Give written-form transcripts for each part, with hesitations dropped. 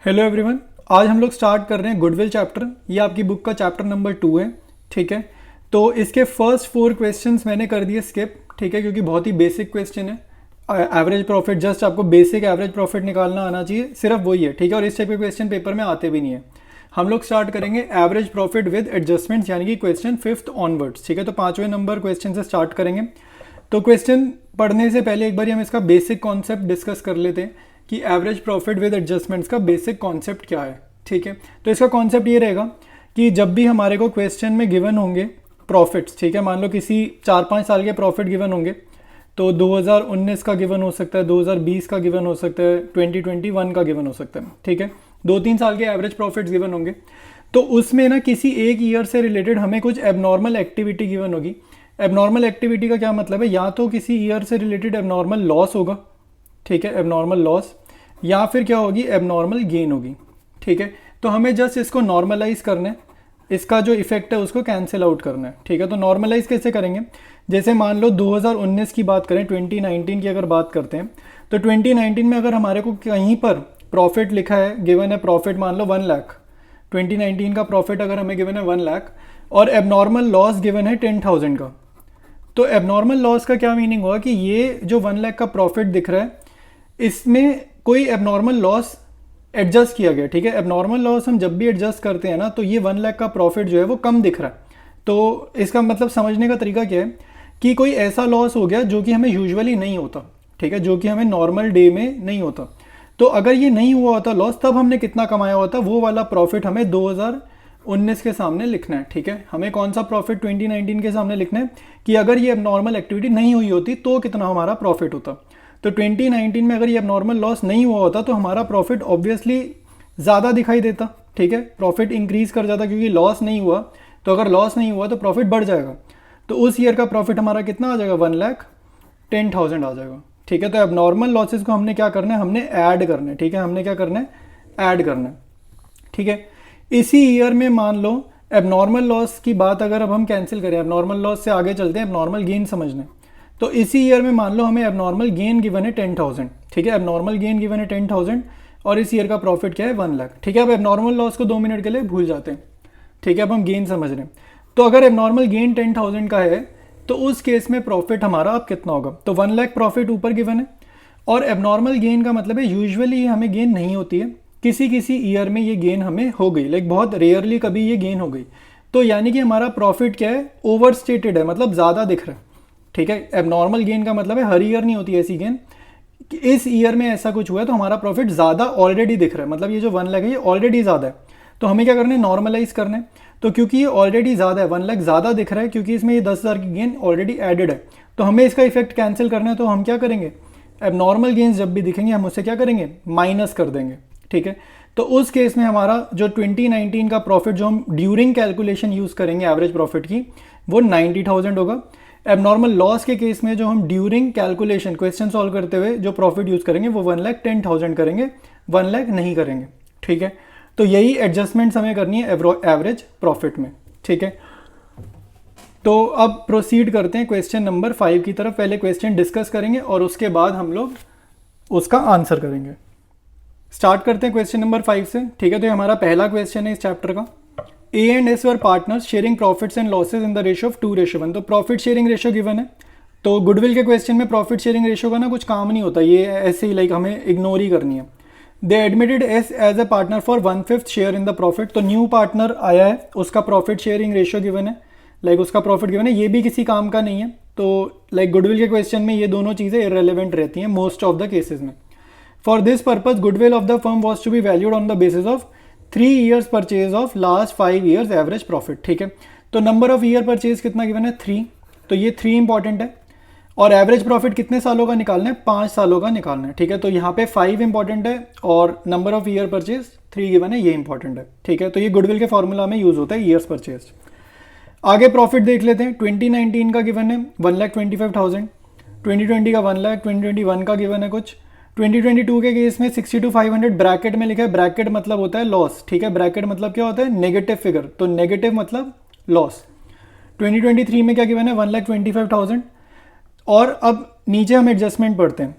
Hello everyone. आज हम लोग स्टार्ट कर रहे हैं गुडविल चैप्टर। ये आपकी बुक का चैप्टर नंबर 2 है। ठीक है, तो इसके फर्स्ट 4 क्वेश्चंस मैंने कर दिए स्किप। ठीक है, क्योंकि बहुत ही बेसिक क्वेश्चन है। एवरेज प्रॉफिट, जस्ट आपको बेसिक एवरेज प्रॉफिट निकालना आना चाहिए, सिर्फ वही है। ठीक है, और इस टाइप के क्वेश्चन पेपर में आते भी नहीं है। हम लोग स्टार्ट करेंगे एवरेज प्रॉफिट विद एडजस्टमेंट्स, यानी कि क्वेश्चन 5th ऑनवर्ड्स। ठीक है, तो 5वें नंबर क्वेश्चन से स्टार्ट करेंगे। तो क्वेश्चन पढ़ने से पहले एक बार हम इसका बेसिक कॉन्सेप्ट डिस्कस कर लेते हैं कि एवरेज प्रॉफिट विद एडजस्टमेंट्स का बेसिक कॉन्सेप्ट क्या है। ठीक है, तो इसका कॉन्सेप्ट ये रहेगा कि जब भी हमारे को क्वेश्चन में गिवन होंगे प्रॉफिट्स, ठीक है, मान लो किसी 4-5 साल के प्रॉफिट गिवन होंगे, तो 2019 का गिवन हो सकता है, 2020 का गिवन हो सकता है, 2021 का गिवन हो सकता है। ठीक है, 2-3 साल के एवरेज प्रॉफिट्स गिवन होंगे, तो उसमें ना किसी एक ईयर से रिलेटेड हमें कुछ एबनॉर्मल एक्टिविटी गिवन होगी। एबनॉर्मल एक्टिविटी का क्या मतलब है, या तो किसी ईयर से रिलेटेड एबनॉर्मल लॉस होगा, ठीक है, एबनॉर्मल लॉस, या फिर क्या होगी, एबनॉर्मल गेन होगी। ठीक है, तो हमें जस्ट इसको नॉर्मलाइज करना है, इसका जो इफेक्ट है उसको कैंसिल आउट करना है। ठीक है, तो नॉर्मलाइज कैसे करेंगे, जैसे मान लो 2019 की बात करें, 2019 की अगर बात करते हैं, तो 2019 में अगर हमारे को कहीं पर प्रॉफिट लिखा है, गिवन है प्रॉफिट मान लो 1 लाख, 2019 का प्रॉफिट अगर हमें गिवन है 1 लाख और एबनॉर्मल लॉस गिवन है 10,000 का, तो एबनॉर्मल लॉस का क्या मीनिंग होगा कि ये जो 1 लाख का प्रॉफिट दिख रहा है इसमें कोई एबनॉर्मल लॉस एडजस्ट किया गया। ठीक है, एबनॉर्मल लॉस हम जब भी एडजस्ट करते हैं ना, तो ये 1 लाख का प्रॉफिट जो है वो कम दिख रहा है। तो इसका मतलब समझने का तरीका क्या है कि कोई ऐसा लॉस हो गया जो कि हमें यूजुअली नहीं होता। ठीक है, जो कि हमें नॉर्मल डे में नहीं होता। तो अगर ये नहीं हुआ होता लॉस, तब हमने कितना कमाया होता, वो वाला प्रॉफिट हमें 2019 के सामने लिखना है। ठीक है, हमें कौन सा प्रॉफिट 2019 के सामने लिखना है कि अगर ये एबनॉर्मल एक्टिविटी नहीं हुई होती तो कितना हमारा प्रॉफिट होता। तो 2019 में अगर ये एबनॉर्मल लॉस नहीं हुआ होता तो हमारा प्रॉफिट ऑब्वियसली ज़्यादा दिखाई देता। ठीक है, प्रॉफिट इंक्रीज कर जाता, क्योंकि लॉस नहीं हुआ, तो अगर लॉस नहीं हुआ तो प्रॉफिट बढ़ जाएगा। तो उस ईयर का प्रॉफिट हमारा कितना आ जाएगा, 1,10,000 आ जाएगा। ठीक है, तो एबनॉर्मल लॉसेस को हमने क्या करना है, हमने ऐड करना है। ठीक है, हमने क्या करना है, ऐड करना है। ठीक है, इसी ईयर में मान लो एबनॉर्मल लॉस की बात अगर अब हम कैंसिल करें, एबनॉर्मल लॉस से आगे चलते हैं, एबनॉर्मल गेन समझना है। तो इसी ईयर में मान लो हमें एबनॉर्मल गेन गिवन है 10,000। ठीक है, एबनॉर्मल गेन गिवन है 10,000 और इस ईयर का प्रॉफिट क्या है, 1 लाख। ठीक है, अब एबनॉर्मल लॉस को 2 मिनट के लिए भूल जाते हैं। ठीक है, अब हम गेन समझ रहे हैं। तो अगर एबनॉर्मल गेन 10,000 का है तो उस केस में प्रॉफिट हमारा अब कितना होगा, तो 1 लाख प्रॉफिट ऊपर गिवन है। और एबनॉर्मल गेन का मतलब है यूजुअली ये हमें गेन नहीं होती है, किसी किसी ईयर में ये गेन हमें हो गई, लाइक बहुत रेयरली कभी ये गेन हो गई। तो यानी कि हमारा प्रॉफिट क्या है, ओवर स्टेटेड है, मतलब ज़्यादा दिख रहा है। ठीक है, एबनॉर्मल गेन का मतलब है हर ईयर नहीं होती ऐसी गेन, कि इस ईयर में ऐसा कुछ हुआ है तो हमारा प्रॉफिट ज़्यादा ऑलरेडी दिख रहा है, मतलब ये जो 1 लाख है ये ऑलरेडी ज़्यादा है। तो हमें क्या करना है, नॉर्मलाइज करना है। तो क्योंकि ये ऑलरेडी ज़्यादा है, 1 लाख ज़्यादा दिख रहा है, क्योंकि इसमें ये 10,000 की गेन ऑलरेडी एडेड है, तो हमें इसका इफेक्ट कैंसिल करना है। तो हम क्या करेंगे, एबनॉर्मल गेन्स जब भी दिखेंगे हम उससे क्या करेंगे, माइनस कर देंगे। ठीक है, तो उस केस में हमारा जो 2019 का प्रॉफिट जो हम ड्यूरिंग कैलकुलेशन यूज़ करेंगे एवरेज प्रॉफिट की, वो 90,000 होगा। एबनॉर्मल लॉस के केस में जो हम ड्यूरिंग कैलकुलेशन क्वेश्चन सॉल्व करते हुए जो प्रॉफिट यूज़ करेंगे वो 1,10,000 करेंगे, 1 लाख नहीं करेंगे। ठीक है, तो यही एडजस्टमेंट्स हमें करनी है एवरेज प्रॉफिट में। ठीक है, तो अब प्रोसीड करते हैं क्वेश्चन नंबर 5 की तरफ। पहले क्वेश्चन डिस्कस करेंगे और उसके बाद हम लोग उसका आंसर करेंगे। स्टार्ट करते हैं क्वेश्चन नंबर 5 से। ठीक है, तो ये हमारा पहला क्वेश्चन है इस चैप्टर का। A and S were partners sharing profits and losses in the ratio of 2:1। तो प्रॉफिट शेयरिंग रेशियो गिवन है। तो गुडविल के क्वेश्चन में प्रॉफिट शेयरिंग रेशियो का ना कुछ काम नहीं होता, ये ऐसे ही लाइक हमें इग्नोर ही करनी है। They admitted S as a partner for 1/5 share in the profit. तो न्यू पार्टनर आया है, उसका प्रॉफिट शेयरिंग रेशियो गिवन है, लाइक उसका प्रॉफिट गिवन है, ये भी किसी काम का नहीं है। तो लाइक गुडविल के क्वेश्चन में ये दोनों चीज़ें इररेलेवेंट रहती हैं मोस्ट ऑफ द केसेस में। For this purpose goodwill of the firm was to be valued on the basis of 3 years purchase of last 5 years average profit. ठीक है, तो नंबर ऑफ ईयर परचेज कितना given है, 3, तो ये 3 important है। और एवरेज प्रॉफिट कितने सालों का निकालना है, 5 सालों का निकालना है। ठीक है, तो यहाँ पे 5 इंपॉर्टेंट है और number of year purchase 3 given है, ये इंपॉर्टेंट है। ठीक है, तो ये गुडविल के फॉर्मूला में यूज होता है, ईयर्स परचेज। आगे प्रॉफिट देख लेते हैं। 2019 का गिवन है 1,25,000, 2020 का 1 लाख, 2021 का गिवन है कुछ, 2022 के केस में 62,500 ब्रैकेट में लिखा है। ब्रैकेट मतलब होता है लॉस। ठीक है, ब्रैकेट मतलब क्या होता है, नेगेटिव फिगर, तो नेगेटिव मतलब लॉस। 2023 में क्या गिवन है, 1,25,000। और अब नीचे हम एडजस्टमेंट पढ़ते हैं।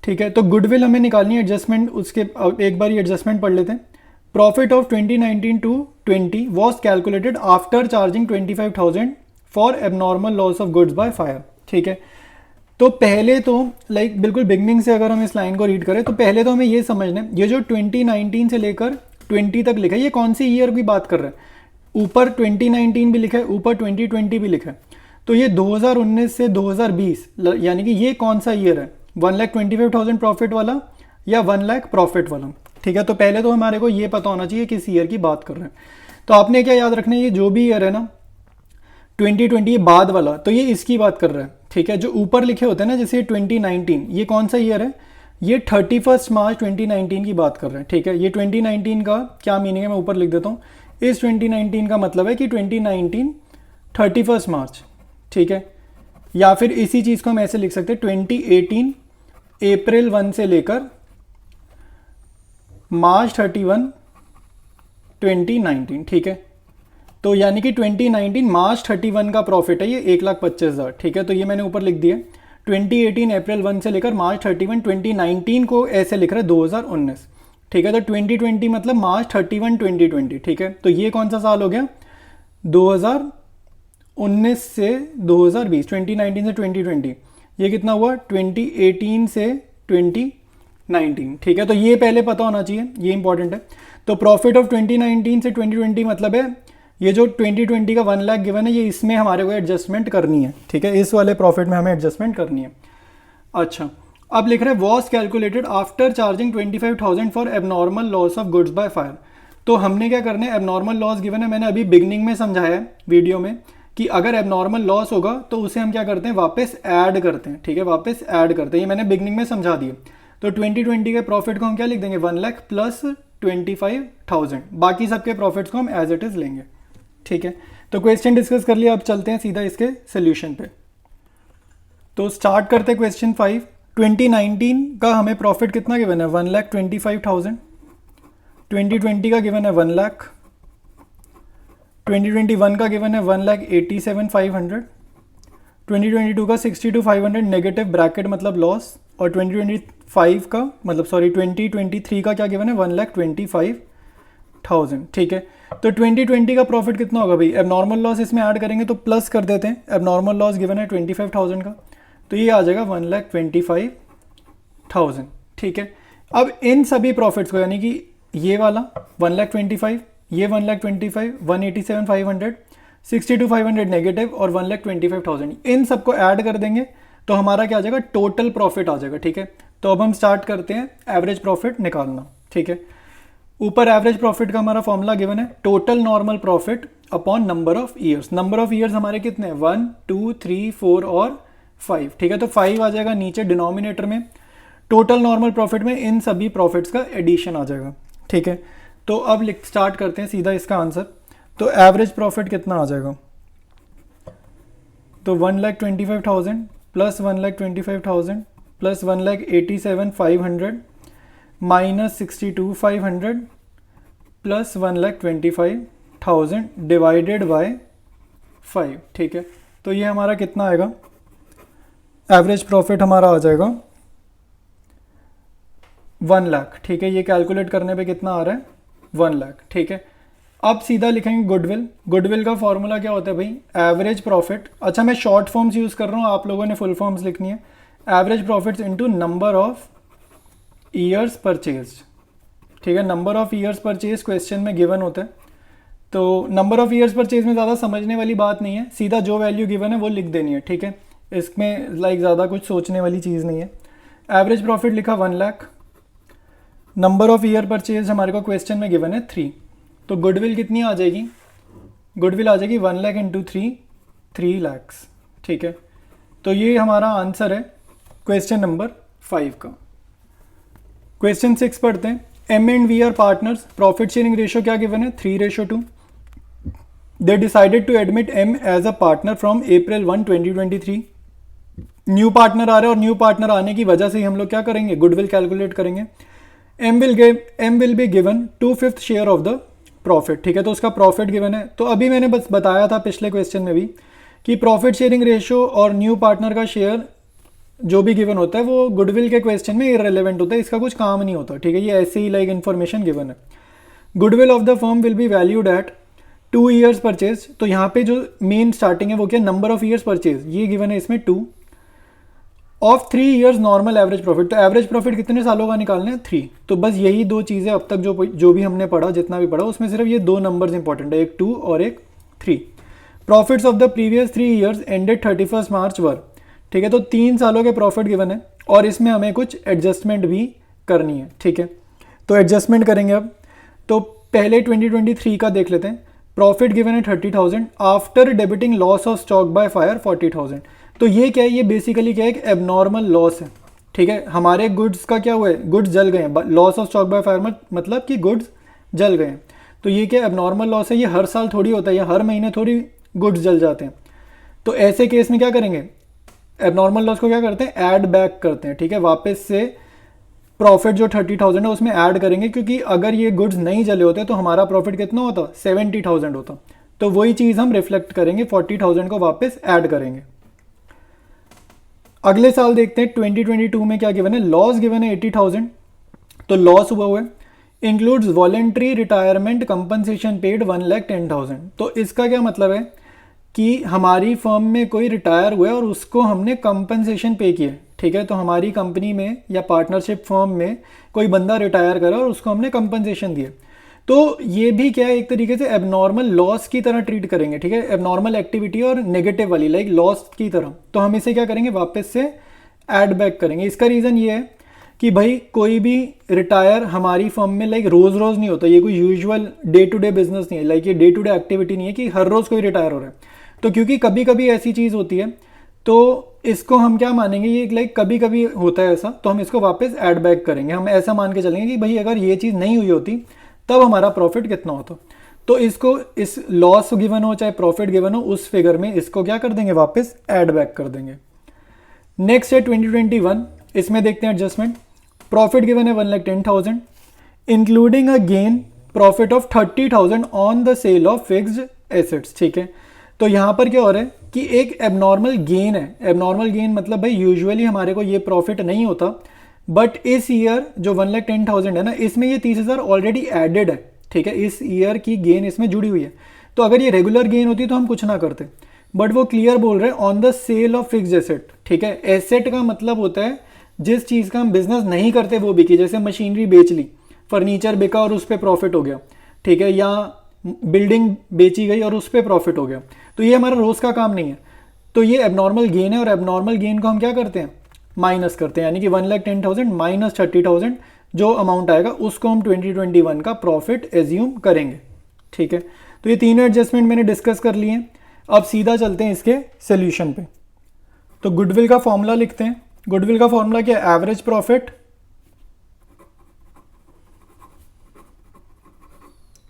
ठीक है, तो गुडविल हमें निकालनी है एडजस्टमेंट, उसके एक बार ये एडजस्टमेंट पढ़ लेते हैं। Profit of 2019 to 20 was calculated after charging 25,000 for abnormal loss of goods by fire. ठीक है, तो पहले तो लाइक बिल्कुल बिगनिंग से अगर हम इस लाइन को रीड करें तो पहले तो हमें ये समझना है ये जो 2019 से लेकर 20 तक लिखा है ये कौन सी ईयर की बात कर रहा है। ऊपर 2019 भी लिखा है, ऊपर 2020 भी लिखा है, तो ये 2019 से 2020 यानी कि ये कौन सा ईयर है, 1,25,000 प्रॉफिट वाला या 1 लाख प्रॉफिट वाला। ठीक है, तो पहले तो हमारे को ये पता होना चाहिए किस ईयर की बात कर रहे हैं। तो आपने क्या याद रखना है, ये जो भी ईयर है ना 2020 ये बाद वाला, तो ये इसकी बात कर रहा है। ठीक है, जो ऊपर लिखे होते हैं ना जैसे 2019, ये कौन सा ईयर है, ये 31 मार्च 2019 की बात कर रहे हैं। ठीक है, ये 2019 का क्या मीनिंग है मैं ऊपर लिख देता हूँ। इस 2019 का मतलब है कि 2019 31 मार्च। ठीक है, या फिर इसी चीज़ को हम ऐसे लिख सकते हैं 2018 अप्रैल 1 से लेकर मार्च 31 2019। ठीक है, तो यानी कि 2019 मार्च 31 का प्रॉफिट है ये 1,25,000। ठीक है, तो ये मैंने ऊपर लिख दिया। 2018 अप्रैल 1 से लेकर मार्च 31 2019 को ऐसे लिख रहे हैं 2019। ठीक है, तो 2020 मतलब मार्च 31 2020। ठीक है, तो ये कौन सा साल हो गया, 2019 से 2020, 2019 से 2020, ये कितना हुआ 2018 से 2019। ठीक है, तो ये पहले पता होना चाहिए, ये इंपॉर्टेंट है। तो प्रॉफिट ऑफ 2019 से 2020 मतलब है ये जो 2020 का 1 लाख गिवन है ये इसमें हमारे को एडजस्टमेंट करनी है। ठीक है, इस वाले प्रॉफिट में हमें एडजस्टमेंट करनी है। अच्छा, अब लिख रहे हैं was calculated after charging 25,000 for abnormal loss of goods by fire. तो हमने क्या करना है, एबनॉर्मल लॉस गिवन है, मैंने अभी बिगनिंग में समझाया है वीडियो में कि अगर एबनॉर्मल लॉस होगा तो उसे हम क्या करते हैं, वापस ऐड करते हैं। ठीक है, वापस ऐड करते हैं, ये मैंने बिगनिंग में समझा दिया। तो 2020 के प्रॉफिट को हम क्या लिख देंगे, 1 लाख प्लस 25,000, बाकी सबके प्रॉफिट्स को हम एज इट इज लेंगे। ठीक है, तो क्वेश्चन डिस्कस कर लिया, अब चलते हैं सीधा इसके सोल्यूशन पे। तो स्टार्ट करते हैं क्वेश्चन 5। 2019 का हमें प्रॉफिट कितना गिवन है, 1,25,000। 2020 का गिवन है 1 लाख। 2021 का गिवन है 1,87,500। 2022 का 62,500 नेगेटिव ब्रैकेट मतलब लॉस, और 2025 का मतलब 2023 का क्या गिवन है, 1,25,000। ठीक है, तो 2020 का प्रॉफिट कितना होगा भाई, एबनॉर्मल लॉस इसमें ऐड करेंगे तो प्लस कर देते हैं। एबनॉर्मल लॉस गिवन है 25,000 का, तो ये आ जाएगा 1,25,000। ठीक है, अब इन सभी प्रॉफिट्स को यानी कि ये वाला 1,25,000, ये 1,25,000, 187,500, 62,500 नेगेटिव और 1,25,000, इन सबको ऐड कर देंगे तो हमारा क्या आ जाएगा, टोटल प्रॉफिट आ जाएगा। ठीक है, तो अब हम स्टार्ट करते हैं एवरेज प्रॉफिट निकालना। ठीक है, ऊपर एवरेज प्रॉफिट का हमारा फॉर्मूला गिवन है, total normal profit upon number of years. Number of years हमारे कितने हैं, 1 2 3 4 और 5। ठीक है, तो 5 आ जाएगा नीचे डिनोमिनेटर में। टोटल नॉर्मल प्रॉफिट में इन सभी प्रॉफिट्स का एडिशन आ जाएगा। ठीक है, तो अब स्टार्ट करते हैं सीधा इसका आंसर। तो एवरेज प्रॉफिट कितना आ जाएगा, तो 1,25,000 plus 1,25,000 plus 1,87,500 minus 62,500 plus 1,25,000 divided by 5। ठीक है, तो ये हमारा कितना आएगा, एवरेज प्रॉफिट हमारा आ जाएगा 1 लाख। ठीक है, ये कैलकुलेट करने पे कितना आ रहा है, 1 लाख। ठीक है, अब सीधा लिखेंगे गुडविल। गुडविल का फॉर्मूला क्या होता है भाई, एवरेज प्रॉफिट। अच्छा, मैं शॉर्ट फॉर्म्स यूज़ कर रहा हूँ, आप लोगों ने फुल फॉर्म्स लिखनी है। Average profits into number of years purchase. ठीक है, number of years purchase question में गिवन होता है, तो नंबर ऑफ ईयर्स परचेज में ज़्यादा समझने वाली बात नहीं है, सीधा जो वैल्यू गिवन है वो लिख देनी है। ठीक है, इसमें लाइक ज़्यादा कुछ सोचने वाली चीज़ नहीं है। एवरेज प्रॉफिट लिखा 1 lakh, number of year purchase हमारे को क्वेश्चन में गिवन है 3, तो गुडविल कितनी आ जाएगी, गुडविल आ जाएगी 1 लाख इंटू 3 लैक्स। ठीक है, तो ये हमारा आंसर है क्वेश्चन नंबर 5 का। क्वेश्चन 6 पढ़ते हैं। M and V are partners, profit sharing ratio क्या गिवन है, 3:2। They decided to admit M as a partner from April 1, 2023। New partner आ रहा है और न्यू पार्टनर आने की वजह से हम लोग क्या करेंगे, गुडविल कैलकुलेट करेंगे। M will be given 2/5 share of the profit. ठीक है, तो उसका प्रॉफिट गिवन है। तो अभी मैंने बस बताया था पिछले क्वेश्चन में भी कि प्रॉफिट शेयरिंग रेशियो और न्यू पार्टनर का शेयर जो भी गिवन होता है वो गुडविल के क्वेश्चन में इररेलेवेंट होता है, इसका कुछ काम नहीं होता, ठीक है, ये ऐसे ही लाइक इन्फॉर्मेशन गिवन है। Goodwill of the firm will be valued at 2 years purchase, तो यहाँ पे जो मेन स्टार्टिंग है वो क्या, नंबर ऑफ ईयर्स परचेज, ये गिवन है इसमें 2 of 3 years normal average profit, तो एवरेज प्रॉफिट कितने सालों का निकालना है, 3। तो बस यही दो चीज़ें अब तक जो भी हमने पढ़ा, जितना भी पढ़ा उसमें सिर्फ ये दो नंबर्स इंपॉर्टेंट है, एक 2 और एक 3। Profits of the previous 3 years ended 31 मार्च वर, ठीक है, तो 3 सालों के प्रॉफिट गिवन है और इसमें हमें कुछ एडजस्टमेंट भी करनी है, ठीक है। तो एडजस्टमेंट करेंगे अब, तो पहले 2023 का देख लेते हैं। प्रॉफिट गिवन है 30,000 after debiting loss of stock by fire 40,000। तो ये क्या है, ये बेसिकली क्या है, एक एबनॉर्मल लॉस है, ठीक है। हमारे गुड्स का क्या हुआ है, गुड्स जल गए हैं, loss of stock by fire मतलब कि गुड्स जल गए हैं। तो ये क्या एबनॉर्मल लॉस है, ये हर साल थोड़ी होता है, या हर महीने थोड़ी गुड्स जल जाते हैं। तो ऐसे केस में क्या करेंगे, एबनॉर्मल लॉस को क्या करते हैं, ऐड बैक करते हैं, ठीक है, वापस से प्रॉफिट जो 30,000 है उसमें ऐड करेंगे, क्योंकि अगर ये गुड्स नहीं जले होते तो हमारा प्रॉफिट कितना होता, 70,000 होता। तो वही चीज़ हम रिफ्लेक्ट करेंगे, 40,000 को वापस ऐड करेंगे। अगले साल देखते हैं 2022 में क्या गिवन है, लॉस गिवन है 80,000, तो लॉस हुआ है, includes voluntary retirement compensation paid 1,10,000। तो इसका क्या मतलब है कि हमारी फर्म में कोई रिटायर हुआ है और उसको हमने कंपनसेशन पे किया, ठीक है। तो हमारी कंपनी में या पार्टनरशिप फर्म में कोई बंदा रिटायर करा और उसको हमने कंपनसेशन दिया, तो ये भी क्या है, एक तरीके से एबनॉर्मल लॉस की तरह ट्रीट करेंगे, ठीक है, एबनॉर्मल एक्टिविटी और नेगेटिव वाली लाइक लॉस की तरह। तो हम इसे क्या करेंगे, वापस से ऐड बैक करेंगे। इसका रीज़न ये है कि भाई कोई भी रिटायर हमारी फर्म में लाइक रोज़ रोज़ नहीं होता, ये कोई usual day to day business नहीं है, लाइक ये डे टू डे एक्टिविटी नहीं है कि हर रोज़ कोई रिटायर हो रहा है। तो क्योंकि कभी कभी ऐसी चीज़ होती है, तो इसको हम क्या मानेंगे, ये लाइक कभी कभी होता है ऐसा, तो हम इसको वापस ऐड बैक करेंगे। हम ऐसा मान के चलेंगे कि भाई अगर ये चीज़ नहीं हुई होती तब हमारा प्रॉफिट कितना होता। तो इसको, इस लॉस गिवन हो चाहे प्रॉफिट गिवन हो, उस फिगर में इसको क्या कर देंगे, वापस ऐड बैक कर देंगे। नेक्स्ट है 2021, इसमें देखते हैं एडजस्टमेंट। प्रॉफिट गिवन है 1,10,000 including a gain profit of 30,000 on the sale of fixed assets, ठीक है। तो यहाँ पर क्या हो रहा है कि एक एबनॉर्मल गेन है। एबनॉर्मल गेन मतलब भाई यूजुअली हमारे को ये प्रॉफिट नहीं होता, बट इस ईयर जो 1,10,000 है ना, इसमें ये 30,000 ऑलरेडी एडेड है, ठीक है, इस ईयर की गेन इसमें जुड़ी हुई है। तो अगर ये रेगुलर गेन होती तो हम कुछ ना करते, बट वो क्लियर बोल रहे हैं on the sale of fixed asset, ठीक है। एसेट का मतलब होता है जिस चीज़ का हम बिजनेस नहीं करते वो बिकी, जैसे मशीनरी बेच ली, फर्नीचर बिका और उस पर प्रॉफिट हो गया, ठीक है, या बिल्डिंग बेची गई और उस पर प्रॉफिट हो गया। तो ये हमारा रोज़ का काम नहीं है, तो ये एबनॉर्मल गेन है, और एबनॉर्मल गेन को हम क्या करते हैं, माइनस करते हैं, यानी कि 1,10,000 माइनस 30,000 जो अमाउंट आएगा उसको हम 2021 का प्रॉफिट एज्यूम करेंगे, ठीक है। तो ये तीनों एडजस्टमेंट मैंने डिस्कस कर लिए हैं। अब सीधा चलते हैं इसके सोल्यूशन पे। तो गुडविल का फॉर्मूला लिखते हैं। गुडविल का फॉर्मूला क्या है, average profit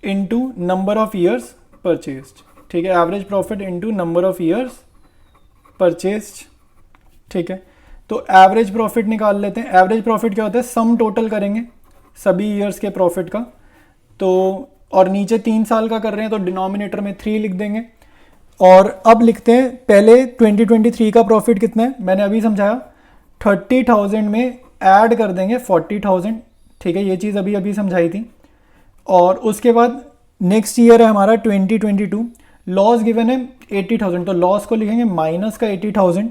into number of years purchased, ठीक है, average profit into number of years purchased, ठीक है। तो एवरेज प्रॉफिट निकाल लेते हैं। एवरेज प्रॉफिट क्या होता है, सम टोटल करेंगे सभी ईयर्स के प्रॉफिट का, तो और नीचे 3 साल का कर रहे हैं तो डिनोमिनेटर में 3 लिख देंगे। और अब लिखते हैं पहले 2023 का प्रॉफिट कितना है, मैंने अभी समझाया, 30,000 में ऐड कर देंगे 40,000, ठीक है, ये चीज़ अभी अभी समझाई थी। और उसके बाद नेक्स्ट ईयर है हमारा 2022, लॉस गिवन है 80,000, तो लॉस को लिखेंगे माइनस का 80,000,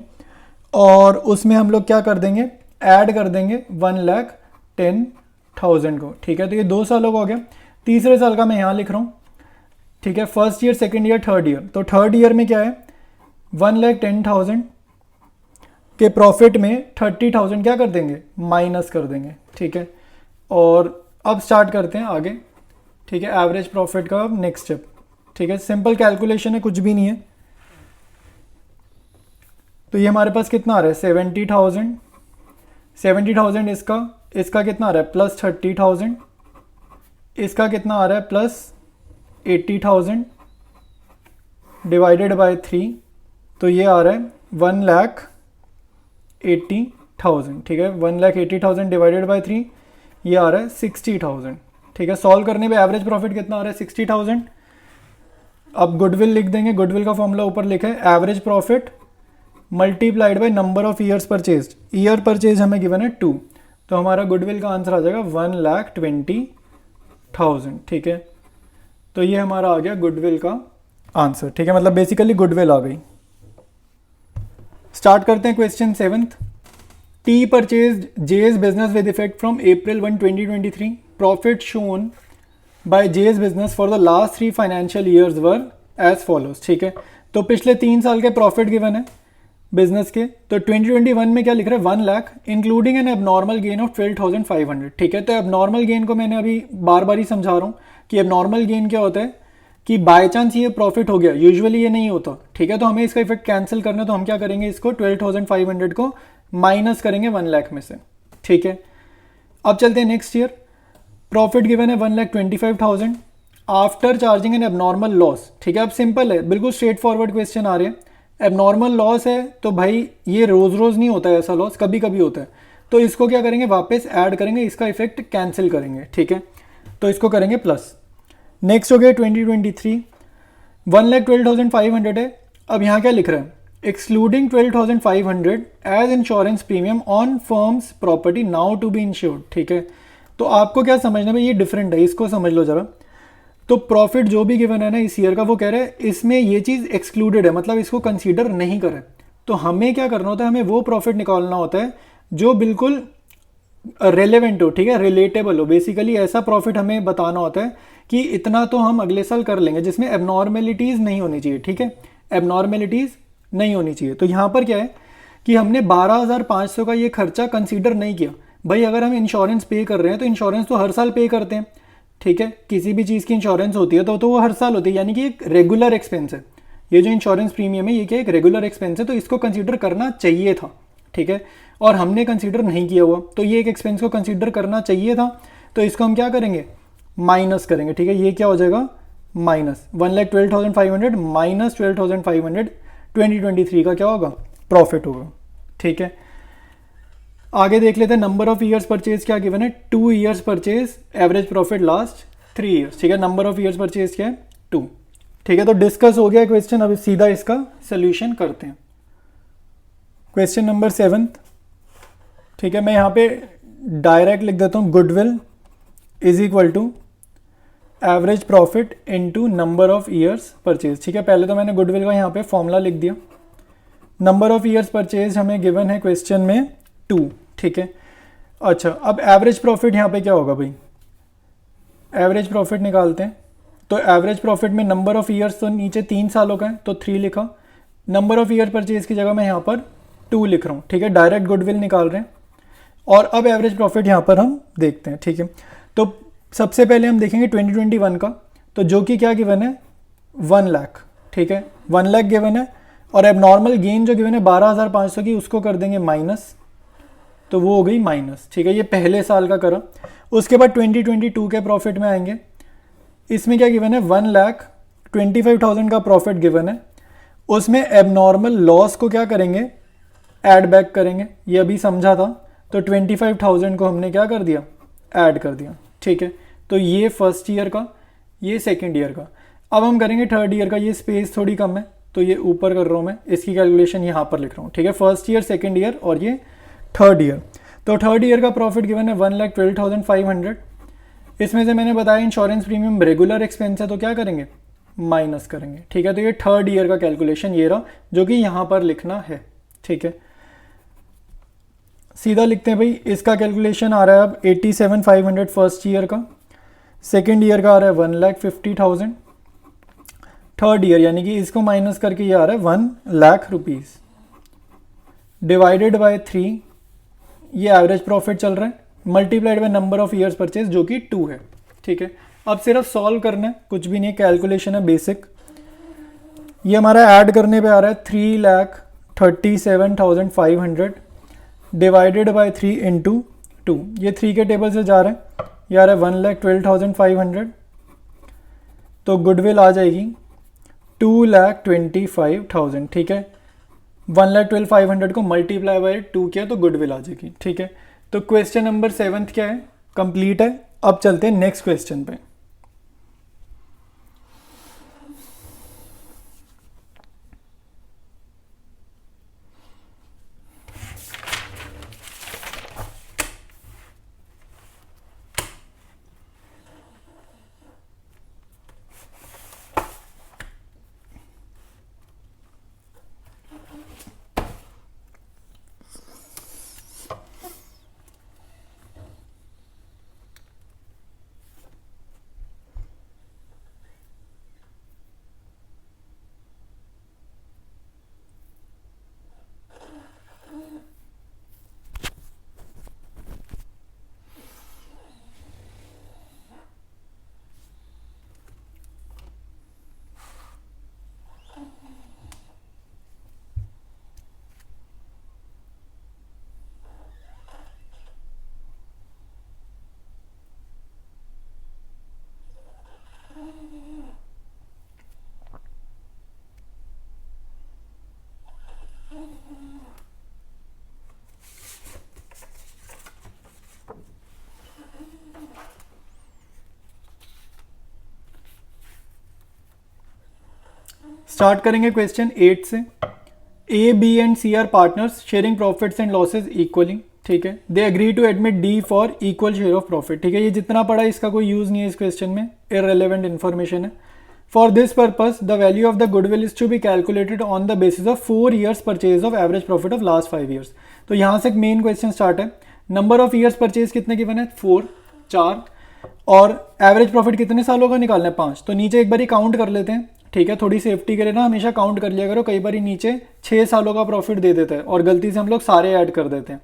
और उसमें हम लोग क्या कर देंगे, ऐड कर देंगे 1,10,000 को, ठीक है। तो ये 2 सालों का हो गया। तीसरे साल का मैं यहाँ लिख रहा हूँ, ठीक है, first year, second year, third year. तो थर्ड ईयर में क्या है, 1,10,000 के प्रॉफिट में 30,000 क्या कर देंगे, माइनस कर देंगे, ठीक है। और अब स्टार्ट करते हैं आगे, ठीक है, एवरेज प्रॉफिट का नेक्स्ट स्टेप, ठीक है, सिंपल कैलकुलेशन है, कुछ भी नहीं है। तो ये हमारे पास कितना आ रहा है, 70,000, 70,000 इसका कितना आ रहा है, प्लस 30,000, इसका कितना आ रहा है, प्लस 80,000 डिवाइडेड बाय 3, तो ये आ रहा है 1,80,000, ठीक है, 1,80,000 डिवाइडेड बाय 3, ये आ रहा है 60,000, ठीक है। सॉल्व करने पे एवरेज प्रॉफिट कितना आ रहा है, 60,000। अब गुडविल लिख देंगे, गुडविल का फॉर्मूला ऊपर लिखा है, average profit multiplied by number of years purchase, year purchase हमें गिवन है 2, तो हमारा गुडविल का आंसर आ जाएगा 1,20,000, ठीक है। तो ये हमारा आ गया गुडविल का आंसर, ठीक है, मतलब बेसिकली गुडविल आ गई। स्टार्ट करते हैं question 7th। T purchase JS business with effect from April 1, 2023। Profit shown by JS business for the last 3 financial years were as follows, ठीक है। तो पिछले 3 साल के प्रॉफिट गिवन है बिजनेस के, तो 2021 में क्या लिख रहा है 1 lakh including N abnormal gain of 12,500, ठीक है। तो एबनॉर्मल गेन को मैंने अभी बार बार ही समझा रहा हूँ कि एबनॉर्मल गेन क्या होता है कि बाय चांस ये प्रॉफिट हो गया, यूजुअली ये नहीं होता, ठीक है। तो हमें इसका इफेक्ट कैंसिल करना है, तो हम क्या करेंगे, इसको 12,500 को माइनस करेंगे 1 लाख में से, ठीक है। अब चलते हैं नेक्स्ट ईयर। प्रॉफिट गिवन है 1,25,000 after charging N abnormal loss, ठीक है। अब सिंपल है, बिल्कुल स्ट्रेट फॉरवर्ड क्वेश्चन आ रहे हैं। एबनॉर्मल लॉस है तो भाई ये रोज रोज नहीं होता है ऐसा लॉस, कभी कभी होता है, तो इसको क्या करेंगे, वापस ऐड करेंगे, इसका इफेक्ट कैंसिल करेंगे, ठीक है। तो इसको करेंगे प्लस। नेक्स्ट हो गया 2023, 1,12,500 है। अब यहाँ क्या लिख रहा है, excluding 12,500 as insurance premium on firm's property now to be insured, ठीक है। तो आपको क्या समझना है, ये डिफरेंट है, इसको समझ लो जरा। तो प्रॉफिट जो भी गिवन है ना इस ईयर का, वो कह रहा है इसमें ये चीज़ एक्सक्लूडेड है, मतलब इसको कंसीडर नहीं करे। तो हमें क्या करना होता है, हमें वो प्रॉफिट निकालना होता है जो बिल्कुल रेलेवेंट हो, ठीक है, रिलेटेबल हो। बेसिकली ऐसा प्रॉफिट हमें बताना होता है कि इतना तो हम अगले साल कर लेंगे, जिसमें एबनॉर्मेलिटीज़ नहीं होनी चाहिए, ठीक है, एबनॉर्मेलिटीज़ नहीं होनी चाहिए। तो यहाँ पर क्या है कि हमने 12,500 का ये खर्चा कंसीडर नहीं किया। भाई अगर हम इंश्योरेंस पे कर रहे हैं तो इंश्योरेंस तो हर साल पे करते हैं, ठीक है, किसी भी चीज़ की इंश्योरेंस होती है तो वो हर साल होती है, यानी कि एक रेगुलर एक्सपेंस है। ये जो इंश्योरेंस प्रीमियम है ये क्या एक रेगुलर एक्सपेंस है, तो इसको कंसीडर करना चाहिए था, ठीक है, और हमने कंसीडर नहीं किया हुआ, तो ये एक एक्सपेंस को कंसीडर करना चाहिए था। तो इसको हम क्या करेंगे, माइनस करेंगे, ठीक है। ये क्या हो जाएगा, माइनस 1,12,500 माइनस 12,500, 2023 का क्या होगा, प्रॉफिट होगा, ठीक है। आगे देख लेते हैं नंबर ऑफ ईयर्स परचेज क्या गिवन है, 2 years purchase, average profit last 3 years, ठीक है। नंबर ऑफ ईयर्स परचेज क्या है, 2, ठीक है। तो डिस्कस हो गया क्वेश्चन, अब सीधा इसका सोल्यूशन करते हैं। क्वेश्चन नंबर 7, ठीक है। मैं यहाँ पे डायरेक्ट लिख देता हूँ, goodwill is equal to average profit into number of years purchase, ठीक है। पहले तो मैंने गुडविल का यहाँ पे फॉर्मूला लिख दिया। नंबर ऑफ ईयर्स परचेज हमें गिवन है क्वेश्चन में 2, ठीक है। अच्छा, अब एवरेज प्रॉफिट यहाँ पे क्या होगा भाई, एवरेज प्रॉफिट निकालते हैं। तो एवरेज प्रॉफिट में नंबर ऑफ ईयर्स तो नीचे 3 सालों का है तो 3 लिखा, नंबर ऑफ ईयर परचेज की जगह मैं यहाँ पर 2 लिख रहा हूँ, ठीक है। डायरेक्ट गुडविल निकाल रहे हैं। और अब एवरेज प्रॉफिट यहाँ पर हम देखते हैं, ठीक है। तो सबसे पहले हम देखेंगे 2021 का, तो जो कि क्या गिवन है 1 लाख, ठीक है, 1 लाख गिवन है। और एबनॉर्मल गेन जो गिवन है 12,500 की, उसको कर देंगे माइनस, तो वो हो गई माइनस, ठीक है। ये पहले साल का करा। उसके बाद 2022 के प्रॉफिट में आएंगे। इसमें क्या गिवन है 1,25,000 का प्रॉफिट गिवन है। उसमें एबनॉर्मल लॉस को क्या करेंगे, ऐड बैक करेंगे, ये अभी समझा था। तो 25,000 को हमने क्या कर दिया, ऐड कर दिया, ठीक है। तो ये फर्स्ट ईयर का, ये सेकेंड ईयर का। अब हम करेंगे थर्ड ईयर का, ये स्पेस थोड़ी कम है तो ये ऊपर कर रहा हूँ मैं, इसकी कैलकुलेशन यहाँ पर लिख रहा हूँ, ठीक है। फर्स्ट ईयर, सेकेंड ईयर और ये थर्ड ईयर। तो थर्ड ईयर का प्रॉफिट गिवन है 1,12,500। इसमें से मैंने बताया इंश्योरेंस प्रीमियम रेगुलर एक्सपेंस है तो क्या करेंगे, माइनस करेंगे, ठीक है। तो ये थर्ड ईयर का कैलकुलेशन ये रहा जो कि यहाँ पर लिखना है, ठीक है। सीधा लिखते हैं भाई, इसका कैलकुलेशन आ रहा है अब 87,500 फर्स्ट ईयर का, सेकेंड ईयर का आ रहा है 1,50,000, थर्ड ईयर यानी कि इसको माइनस करके ये आ रहा है 1 लाख रुपीज़, डिवाइडेड बाय 3, ये एवरेज प्रॉफिट चल रहा है, multiplied by number of years purchase जो कि 2 है, ठीक है। अब सिर्फ सॉल्व करना है, कुछ भी नहीं, कैलकुलेशन है बेसिक। ये हमारा ऐड करने पे आ रहा है 3,37,500 डिवाइडेड बाय 3 इंटू 2, ये 3 के टेबल से जा रहा है, ये आ रहा है 1,12,500। तो गुडविल आ जाएगी 2,25,000, ठीक है। 1,12,500 को मल्टीप्लाई बाय 2 किया तो गुडविल आ जाएगी, ठीक है। तो क्वेश्चन नंबर 7 क्या है, कंप्लीट है। अब चलते हैं नेक्स्ट क्वेश्चन पे। स्टार्ट करेंगे क्वेश्चन 8 से। A B and C are partners sharing profits and losses equally, ठीक है। They agree to admit D for equal share of profit, ठीक है। ये जितना पढ़ा इसका कोई यूज नहीं है इस क्वेश्चन में, इररिलेवेंट इन्फॉर्मेशन है। For this purpose the value of the goodwill is to be calculated on the basis of 4 years purchase of average profit of last 5 years। तो यहाँ से एक मेन क्वेश्चन स्टार्ट है। नंबर ऑफ ईयर्स परचेज कितने given है? 4, और average profit कितने सालों का निकालना है? 5। तो नीचे एक बार काउंट कर लेते हैं, ठीक है। थोड़ी सेफ्टी के लिए ना हमेशा काउंट कर लिया करो, कई बार नीचे 6 सालों का प्रॉफिट दे देता है और गलती से हम लोग सारे ऐड कर देते हैं।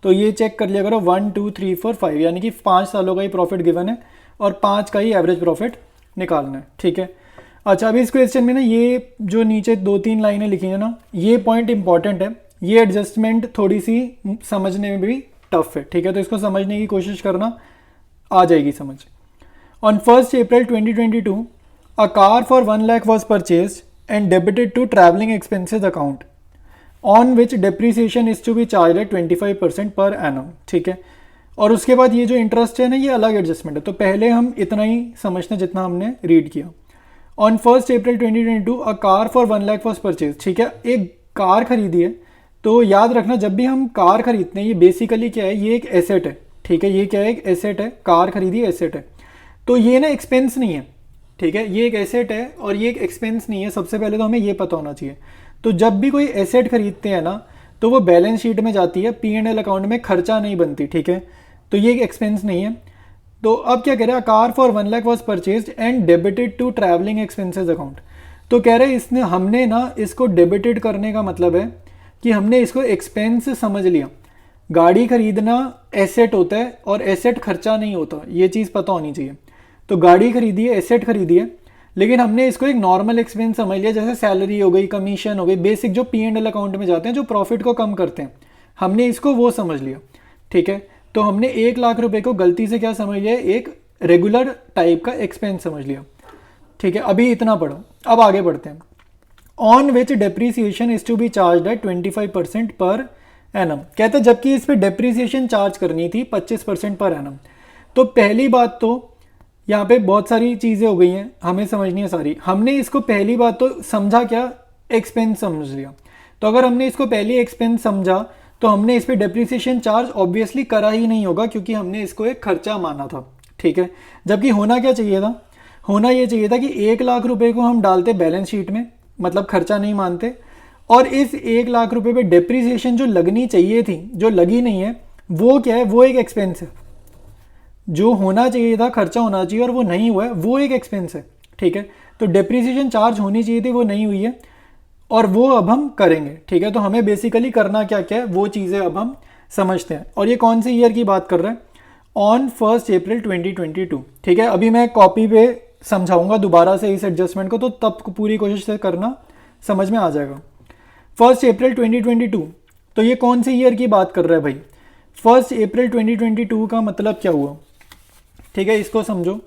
तो ये चेक कर लिया करो, 1 2 3 4 5, यानी कि 5 सालों का ही प्रॉफिट गिवन है और 5 का ही एवरेज प्रॉफिट निकालना है, ठीक है। अच्छा, अभी इस क्वेश्चन में ना ये जो नीचे 2-3 लाइनें लिखी हैं ना, ये पॉइंट इंपॉर्टेंट है। ये एडजस्टमेंट थोड़ी सी समझने में भी टफ है, ठीक है। तो इसको समझने की कोशिश करना, आ जाएगी समझ। On 1st April 2022 a car for 1 lakh was purchased and debited to travelling expenses account on which depreciation is to be charged at 25% per annum, ठीक है। और उसके बाद ये जो इंटरेस्ट है ना, ये अलग एडजस्टमेंट है। तो पहले हम इतना ही समझते जितना हमने रीड किया। On 1st April 2022 a car for 1 lakh was purchase, ठीक है। एक कार खरीदी है। तो याद रखना, जब भी हम कार खरीदते हैं, ये बेसिकली क्या है, ये एक एसेट है, ठीक है। ये क्या है? एक एसेट है। कार खरीदी एसेट है, तो ये ना एक्सपेंस नहीं है, ठीक है। ये एक एसेट है और ये एक एक्सपेंस नहीं है। सबसे पहले तो हमें ये पता होना चाहिए। तो जब भी कोई एसेट खरीदते हैं ना, तो वो बैलेंस शीट में जाती है, P&L अकाउंट में खर्चा नहीं बनती, ठीक है। तो ये एक एक्सपेंस नहीं है। तो अब क्या कह रहा है? Car for 1 lakh was purchase and debited to travelling expenses account. तो कह रहे हैं हमने ना इसको डेबिटेड करने का मतलब है कि हमने इसको एक्सपेंस समझ लिया। गाड़ी खरीदना एसेट होता है और एसेट खर्चा नहीं होता, ये चीज़ पता होनी चाहिए। तो गाड़ी खरीदी है, एसेट खरीदी है, लेकिन हमने इसको एक नॉर्मल एक्सपेंस समझ लिया, जैसे सैलरी हो गई, कमीशन हो गई, बेसिक जो P&L अकाउंट में जाते हैं, जो प्रॉफिट को कम करते हैं, हमने इसको वो समझ लिया, ठीक है। तो हमने 1 लाख रुपए को गलती से क्या समझ लिया? एक रेगुलर टाइप का एक्सपेंस समझ लिया, ठीक है। अभी इतना पढ़ो, अब आगे बढ़ते हैं। On which depreciation is to be charge at 25% per annum, कहते हैं जबकि इस पर डेप्रीसिएशन चार्ज करनी थी 25% पर एनम। तो पहली बात तो यहाँ पे बहुत सारी चीज़ें हो गई हैं, हमें समझनी है सारी। हमने इसको पहली बात तो समझा क्या? एक्सपेंस समझ लिया। तो अगर हमने इसको पहले एक्सपेंस समझा तो हमने इस पर डेप्रीसिएशन चार्ज ऑब्वियसली करा ही नहीं होगा, क्योंकि हमने इसको एक खर्चा माना था, ठीक है। जबकि होना क्या चाहिए था? होना ये चाहिए था कि 1 लाख रुपए को हम डालते बैलेंस शीट में, मतलब खर्चा नहीं मानते, और इस 1 लाख रुपए पे डेप्रीसिएशन जो लगनी चाहिए थी, जो लगी नहीं है, वो क्या है? वो एक एक्सपेंस है। जो होना चाहिए था, खर्चा होना चाहिए, और वो नहीं हुआ है, वो एक एक्सपेंस है, ठीक है। तो डेप्रीसिएशन चार्ज होनी चाहिए थी, वो नहीं हुई है, और वो अब हम करेंगे, ठीक है। तो हमें बेसिकली करना क्या क्या है, वो चीज़ें अब हम समझते हैं। और ये कौन से ईयर की बात कर रहे हैं? ऑन 1st April 2022, ठीक है। अभी मैं कॉपी पे समझाऊंगा दोबारा से इस एडजस्टमेंट को, तो तब पूरी कोशिश से करना, समझ में आ जाएगा। 1st April 2022, तो ये कौन से ईयर की बात कर रहा है भाई? 1st April 2022 का मतलब क्या हुआ, ठीक है, इसको समझो।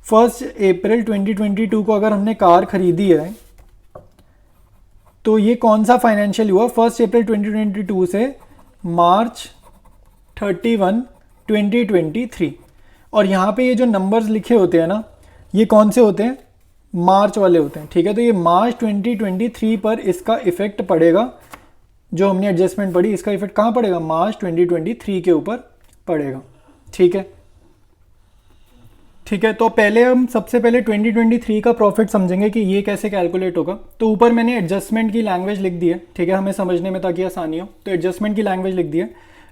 1st April 2022 को अगर हमने कार खरीदी है, तो ये कौन सा फाइनेंशियल हुआ? 1st April 2022 से March 31, 2023। और यहाँ पे ये जो नंबर्स लिखे होते हैं ना, ये कौन से होते हैं? मार्च वाले होते हैं, ठीक है। तो ये March 2023 पर इसका इफेक्ट पड़ेगा। जो हमने एडजस्टमेंट पढ़ी, इसका इफेक्ट कहाँ पड़ेगा? March 2023 के ऊपर पड़ेगा, ठीक है। ठीक है, तो पहले हम सबसे पहले 2023 का प्रॉफिट समझेंगे कि ये कैसे कैलकुलेट होगा। तो ऊपर मैंने एडजस्टमेंट की लैंग्वेज लिख दी है, ठीक है, हमें समझने में ताकि आसानी हो। तो एडजस्टमेंट की लैंग्वेज लिख दी है।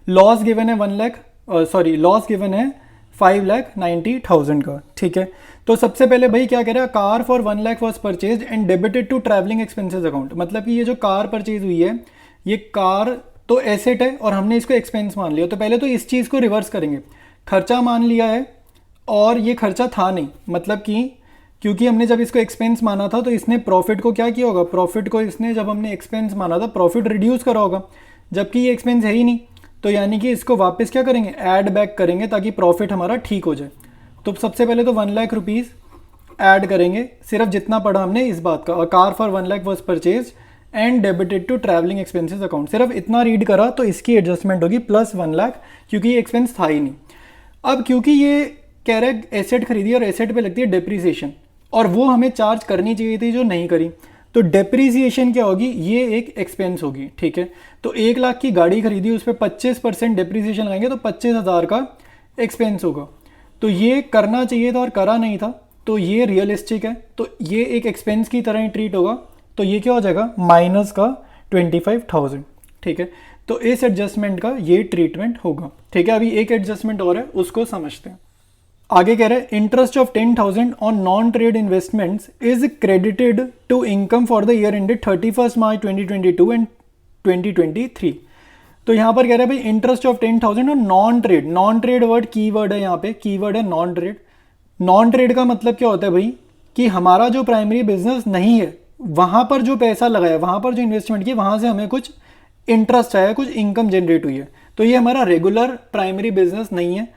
लॉस गिवन है लॉस गिवन है 5,90,000 का, ठीक है। तो सबसे पहले भाई क्या कह रहा है? Car for 1 lakh was purchase and debited to travelling expenses account. मतलब कि ये जो कार परचेज हुई है, ये कार तो एसेट है और हमने इसको एक्सपेंस मान लिया। तो पहले तो इस चीज़ को रिवर्स करेंगे, खर्चा मान लिया है और ये खर्चा था नहीं, मतलब कि क्योंकि हमने जब इसको एक्सपेंस माना था तो इसने प्रॉफिट को क्या किया होगा? प्रॉफिट को इसने जब हमने एक्सपेंस माना था, प्रॉफिट रिड्यूस करा होगा, जबकि ये एक्सपेंस है ही नहीं। तो यानी कि इसको वापस क्या करेंगे? ऐड बैक करेंगे ताकि प्रॉफिट हमारा ठीक हो जाए। तो सबसे पहले तो 1 लाख रुपीज़ ऐड करेंगे, सिर्फ जितना पढ़ा हमने इस बात का। Car for 1 lakh was purchase and debited to travelling expenses account, सिर्फ इतना रीड करा तो इसकी एडजस्टमेंट होगी प्लस 1 लाख, क्योंकि ये एक्सपेंस था ही नहीं। अब क्योंकि ये कह रहे एसेट खरीदी और एसेट पे लगती है डेप्रीसिएशन, और वो हमें चार्ज करनी चाहिए थी जो नहीं करी, तो डेप्रीसिएशन क्या होगी, ये एक एक्सपेंस होगी, ठीक है। तो 1 लाख की गाड़ी खरीदी, उस पर 25% डेप्रीसिएशन लगाएंगे तो 25,000 का एक्सपेंस होगा। तो ये करना चाहिए था और करा नहीं था, तो ये रियलिस्टिक है, तो ये एक एक्सपेंस की तरह ही ट्रीट होगा। तो ये क्या हो जाएगा, माइनस का 25,000, ठीक है। तो इस एडजस्टमेंट का ये ट्रीटमेंट होगा, ठीक है। अभी एक एडजस्टमेंट और है, उसको समझते हैं। आगे कह रहे हैं interest of 10,000 on non trade investments is credited to income for the year ended 31 March 2022 and 2023। तो यहाँ पर कह रहे हैं भाई interest of 10,000 on non trade word की वर्ड है, यहाँ पे की वर्ड है नॉन ट्रेड। नॉन ट्रेड का मतलब क्या होता है भाई, कि हमारा जो प्राइमरी बिजनेस नहीं है, वहाँ पर जो पैसा लगाया, वहाँ पर जो इन्वेस्टमेंट की, वहाँ से हमें कुछ इंटरेस्ट आया, कुछ इनकम जनरेट हुई है। तो ये हमारा रेगुलर प्राइमरी बिजनेस नहीं है,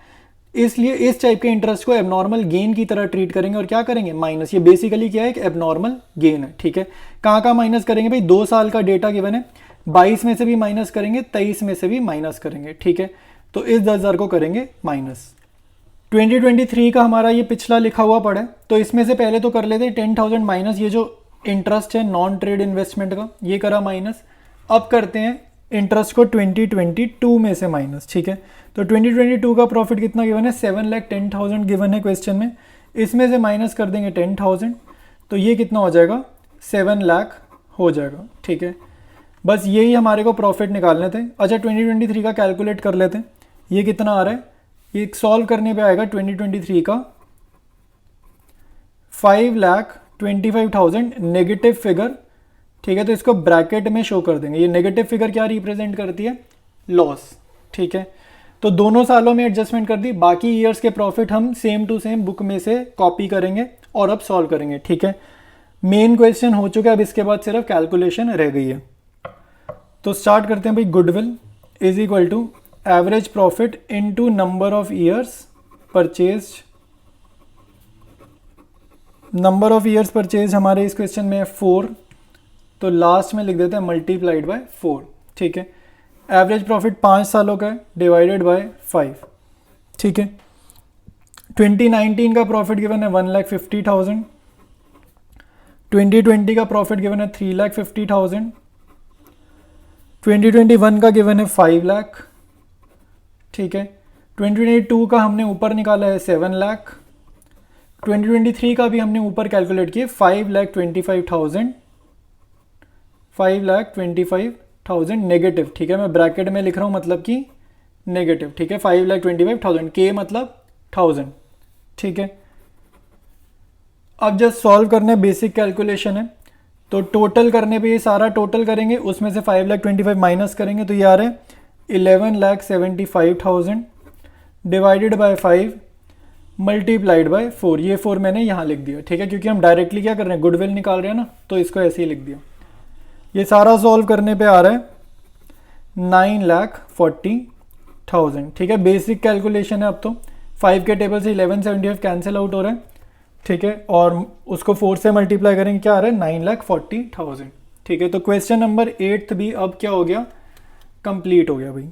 इसलिए इस टाइप के इंटरेस्ट को एबनॉर्मल गेन की तरह ट्रीट करेंगे और क्या करेंगे, माइनस। ये बेसिकली क्या है, एक एबनॉर्मल गेन है, ठीक है। कहाँ माइनस करेंगे भाई, 2 साल का डेटा गिवन है, 22 में से भी माइनस करेंगे, 23 में से भी माइनस करेंगे, ठीक है। तो इस 10,000 को करेंगे माइनस। 2023 का हमारा ये पिछला लिखा हुआ पड़ा है, तो इसमें से पहले तो कर लेते हैं 10,000 माइनस ये जो इंटरेस्ट है नॉन ट्रेड इन्वेस्टमेंट का, ये करा माइनस। अब करते हैं इंटरेस्ट को 2022 में से माइनस, ठीक है। तो 2022 का प्रॉफिट कितना गिवन है, 7,10,000 गिवन है क्वेश्चन में, इसमें से माइनस कर देंगे 10,000, तो ये कितना हो जाएगा, 7 लाख हो जाएगा, ठीक है। बस यही हमारे को प्रॉफिट निकालने थे। अच्छा 2023 का कैलकुलेट कर लेते हैं, ये कितना आ रहा है, ये सॉल्व करने पे आएगा 2023 का 5,25,000 नेगेटिव फिगर, ठीक है। तो इसको ब्रैकेट में शो कर देंगे। ये नेगेटिव फिगर क्या रिप्रेजेंट करती है, लॉस, ठीक है। तो दोनों सालों में एडजस्टमेंट कर दी, बाकी ईयर्स के प्रॉफिट हम सेम टू सेम बुक में से कॉपी करेंगे और अब सॉल्व करेंगे, ठीक है। मेन क्वेश्चन हो चुका है, अब इसके बाद सिर्फ कैलकुलेशन रह गई है। तो स्टार्ट करते हैं भाई। Goodwill is equal to average profit into number of years purchased. Number of years purchase हमारे इस क्वेश्चन में है 4, तो लास्ट में लिख देते हैं मल्टीप्लाइड बाय 4, ठीक है। एवरेज प्रॉफिट 5 सालों का है, डिवाइडेड बाय 5, ठीक है। 2019 का प्रॉफिट गिवन है 1,50,000, 2020 का प्रॉफिट गिवन है 3,50,000, 2021 का गिवन है 5 लाख, ठीक है। 2022 का हमने ऊपर निकाला है 7 लाख, 2023 का भी हमने ऊपर कैलकुलेट किया 5,25,000, 5,25,000 नेगेटिव, ठीक है। मैं ब्रैकेट में लिख रहा हूँ, मतलब कि नेगेटिव, ठीक है। 5,25,000 के मतलब 1000, ठीक है। अब जस्ट सॉल्व करने बेसिक कैलकुलेशन है, तो टोटल करने पे ये सारा टोटल करेंगे, उसमें से 5,25,000 माइनस करेंगे, तो ये आ रहा है 11,75,000 डिवाइडेड बाय 5 मल्टीप्लाइड बाय 4। ये 4 मैंने यहाँ लिख दिया, ठीक है, क्योंकि हम डायरेक्टली क्या कर रहे हैं, गुडविल निकाल रहे हैं ना, तो इसको ऐसे ही लिख दिया। ये सारा सॉल्व करने पे आ रहा है 9,40,000, ठीक है। बेसिक कैलकुलेशन है। अब तो 5 के टेबल से 1175 कैंसिल आउट हो रहा है, ठीक है, और उसको 4 से मल्टीप्लाई करेंगे, क्या आ रहा है 9,40,000, ठीक है। तो क्वेश्चन नंबर 8 भी अब क्या हो गया, कंप्लीट हो गया भाई।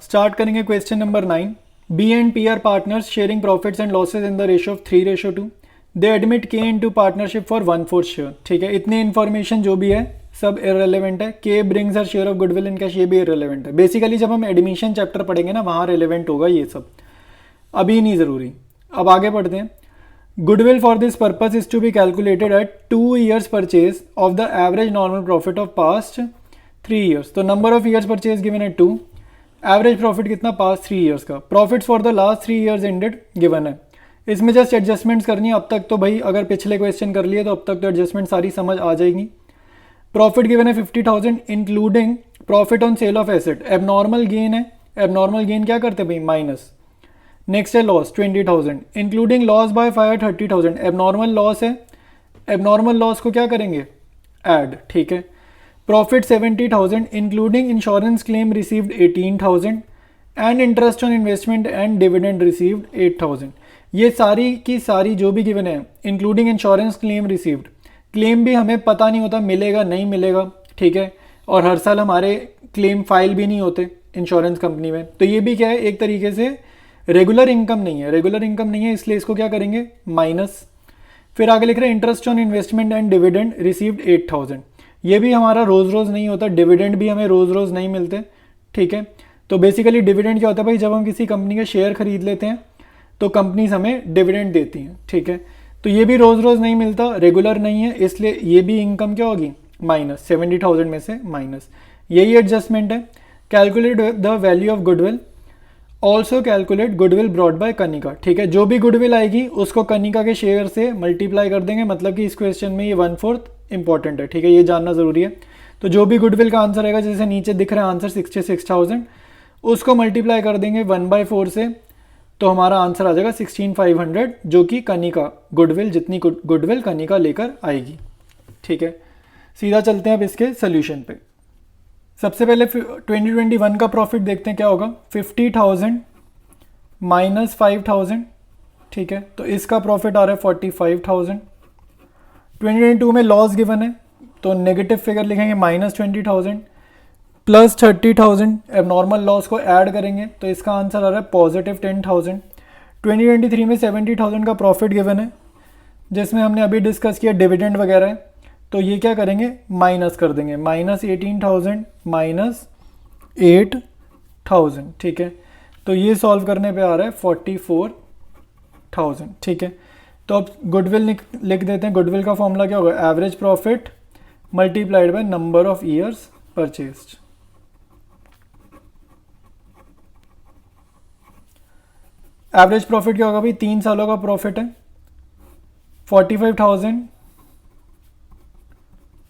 स्टार्ट करेंगे question number 9। B and P are partners sharing profits and losses in the ratio of 3:2। They admit K into partnership for 1/4 share, ठीक है। इतनी इन्फॉर्मेशन जो भी है सब इररिलेवेंट है। के brings her share of goodwill in cash, ये भी इररिलेवेंट है। बेसिकली जब हम एडमिशन चैप्टर पढ़ेंगे ना, वहाँ रिलेवेंट होगा ये सब, अभी नहीं ज़रूरी। अब आगे पढ़ते हैं। Goodwill for this purpose is to be calculated at 2 years purchase of the average normal profit of past 3 years। तो number of years purchase given है 2, एवरेज प्रॉफिट कितना पास्ट 3 years का, profits for the last 3 years ended given है। इसमें just adjustments करनी है। अब तक तो भाई अगर पिछले क्वेश्चन कर लिए तो अब तक तो एडजस्टमेंट सारी समझ आ जाएगी। प्रॉफिट गिवन है 50,000 including profit on sale of asset. Abnormal gain है, एबनॉर्मल गेन क्या करते हैं भाई, माइनस। नेक्स्ट है loss 20,000 including loss by fire 30,000। Abnormal loss है, एबनॉर्मल लॉस को क्या करेंगे, ऐड, ठीक है। Profit 70,000 including insurance claim received 18,000 and interest on investment and dividend received 8,000। ये सारी की सारी जो भी गिवन है, including insurance claim received, claim भी हमें पता नहीं होता मिलेगा नहीं मिलेगा, ठीक है। और हर साल हमारे क्लेम फाइल भी नहीं होते इंश्योरेंस कंपनी में, तो ये भी क्या है, एक तरीके से रेगुलर इनकम नहीं है, रेगुलर इनकम नहीं है, इसलिए इसको क्या करेंगे, माइनस। फिर आगे लिख रहे हैं interest on investment and dividend received 8,000। ये भी हमारा रोज़ रोज़ नहीं होता, डिविडेंड भी हमें रोज़ रोज़ नहीं मिलते, ठीक है। तो बेसिकली डिविडेंड क्या होता है भाई, जब हम किसी कंपनी के शेयर खरीद लेते हैं तो कंपनीज हमें डिविडेंड देती हैं, ठीक है। तो ये भी रोज़ रोज़ नहीं मिलता, रेगुलर नहीं है, इसलिए ये भी इनकम क्या होगी, माइनस 70,000 में से माइनस। यही एडजस्टमेंट है। Calculate the value of goodwill, also calculate goodwill brought by Kanika, ठीक है। जो भी गुडविल आएगी उसको कनिका के शेयर से मल्टीप्लाई कर देंगे, मतलब कि इस क्वेश्चन में ये 1/4 इंपॉर्टेंट है, ठीक है, ये जानना ज़रूरी है। तो जो भी गुडविल का आंसर आएगा, जैसे नीचे दिख रहा है आंसर 66,000, उसको मल्टीप्लाई कर देंगे 1/4 से, तो हमारा आंसर आ जाएगा 16,500, जो कि कनिका गुडविल, जितनी गुडविल कनिका लेकर आएगी, ठीक है। सीधा चलते हैं अब इसके सोल्यूशन पे। सबसे पहले 2021 का प्रॉफिट देखते हैं क्या होगा, 50,000 माइनस 5,000, ठीक है। तो इसका प्रॉफिट आ रहा है 45,000। 2022 में लॉस गिवन है तो नेगेटिव फिगर लिखेंगे -20,000 प्लस 30,000, एबनॉर्मल लॉस को ऐड करेंगे तो इसका आंसर आ रहा है +10,000। 2023 में 70,000 का प्रॉफिट गिवन है, जिसमें हमने अभी डिस्कस किया डिविडेंड वगैरह है, तो ये क्या करेंगे, माइनस कर देंगे, -18,000 -8,000, ठीक है। तो ये सॉल्व करने पे आ रहा है 44,000, ठीक है। तो अब गुडविल लिख देते हैं। गुडविल का फॉर्मूला क्या होगा, average profit multiplied by number of years purchased. Average profit क्या होगा भाई, 3 सालों का प्रॉफिट है, 45,000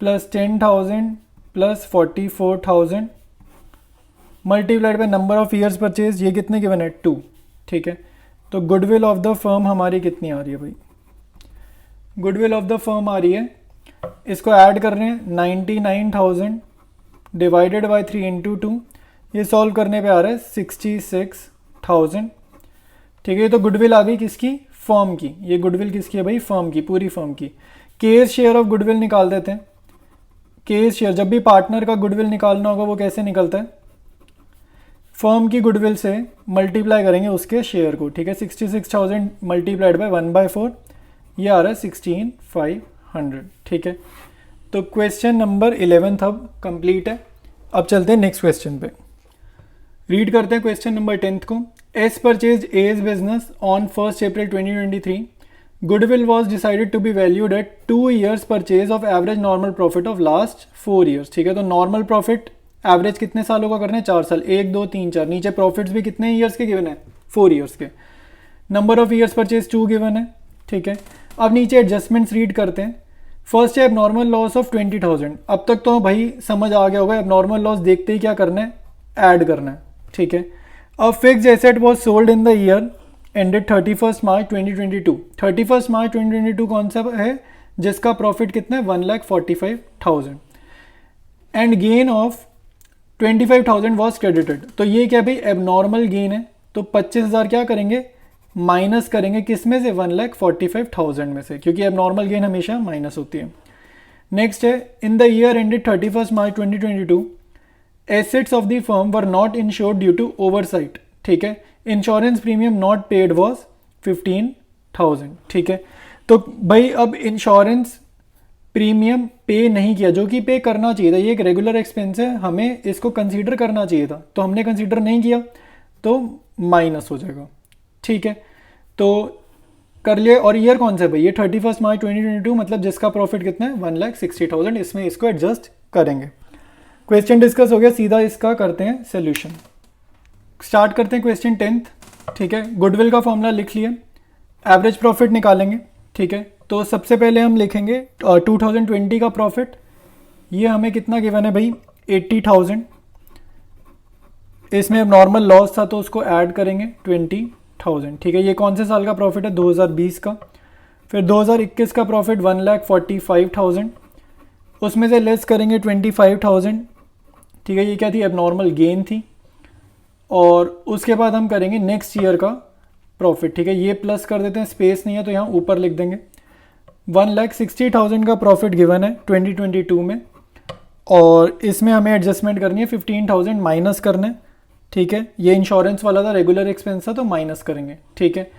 plus 10,000 plus 44,000 multiplied by number of years purchase, ये कितने गिवन है, 2, ठीक है। तो गुडविल ऑफ द फर्म हमारी कितनी आ रही है भाई, गुडविल ऑफ द फर्म आ रही है, इसको ऐड कर रहे हैं 99,000 डिवाइडेड बाय 3 × 2, ये सॉल्व करने पे आ रहा है 66,000, ठीक है। तो गुडविल आ गई किसकी, फर्म की। ये गुडविल किसकी है भाई, फर्म की, पूरी फर्म की। केस शेयर ऑफ गुडविल निकाल देते हैं। केस शेयर, जब भी पार्टनर का गुडविल निकालना होगा वो कैसे निकलता है, फर्म की गुडविल से मल्टीप्लाई करेंगे उसके शेयर को, ठीक है। 66,000 मल्टीप्लाइड बाय 1/4, ये आ रहा है 16,500, ठीक है। तो क्वेश्चन नंबर 11 अब कंप्लीट है। अब चलते हैं नेक्स्ट क्वेश्चन पे। रीड करते हैं क्वेश्चन नंबर 10 को। S purchase as business on 1 April 2023, goodwill was decided to be valued at 2 years purchase of average normal profit of last 4 years, ठीक है। तो नॉर्मल प्रॉफिट एवरेज कितने सालों का करना है, 4 साल, 1 2 3 4। नीचे प्रॉफिट्स भी कितने ईयर्स के गिवन है, 4 years के। Number of years purchase 2 given है, ठीक है। अब नीचे एडजस्टमेंट्स रीड करते हैं। फर्स्ट है एबनॉर्मल लॉस ऑफ 20,000। अब तक तो भाई समझ आ गया होगा, एबनॉर्मल लॉस देखते ही क्या करना है, ऐड करना है, ठीक है। अब fixed asset was sold in the year ended 31 March 2022। 31 March 2022 कौन सा है, जिसका प्रॉफिट कितना है, 1,45,000 and gain of 25,000 was credited. तो ये क्या भाई, एबनॉर्मल गेन है, तो 25,000 क्या करेंगे, माइनस करेंगे, किस में से, 1,45,000 में से, क्योंकि एबनॉर्मल गेन हमेशा माइनस होती है। नेक्स्ट है in the year ended 31 March 2022 assets of the firm were not insured due to oversight, ठीक है। Insurance premium not paid was 15,000, ठीक है। तो भाई अब इंश्योरेंस प्रीमियम पे नहीं किया, जो कि पे करना चाहिए था, ये एक रेगुलर एक्सपेंस है, हमें इसको कंसीडर करना चाहिए था, तो हमने कंसीडर नहीं किया, तो माइनस हो जाएगा, ठीक है। तो कर लिए। और ईयर कौन सा है भाई, ये 31 March 2022, मतलब जिसका प्रॉफिट कितना है, 1,60,000। इसमें इसको एडजस्ट करेंगे। क्वेश्चन डिस्कस हो गया, सीधा इसका करते हैं सोल्यूशन। स्टार्ट करते हैं क्वेश्चन 10th, ठीक है। गुडविल का फॉर्मूला लिख लिए, एवरेज प्रॉफिट निकालेंगे, ठीक है। तो सबसे पहले हम लिखेंगे 2020 का प्रॉफिट, ये हमें कितना गिवन है भाई, 80,000। इसमें अब नॉर्मल लॉस था तो उसको ऐड करेंगे 20,000, ठीक है। ये कौन से साल का प्रॉफिट है, 2020 का। फिर 2021 का प्रॉफिट 1,45,000, उसमें से लेस करेंगे 25,000, ठीक है। ये क्या थी, एबनॉर्मल गेन थी। और उसके बाद हम करेंगे नेक्स्ट ईयर का प्रॉफिट, ठीक है। ये प्लस कर देते हैं, स्पेस नहीं है तो यहाँ ऊपर लिख देंगे। 1,60,000 का प्रॉफिट गिवन है 2022 में, और इसमें हमें एडजस्टमेंट करनी है, 15,000 माइनस करना है, ठीक है। ये इंश्योरेंस वाला था, रेगुलर एक्सपेंस था, तो माइनस करेंगे, ठीक है।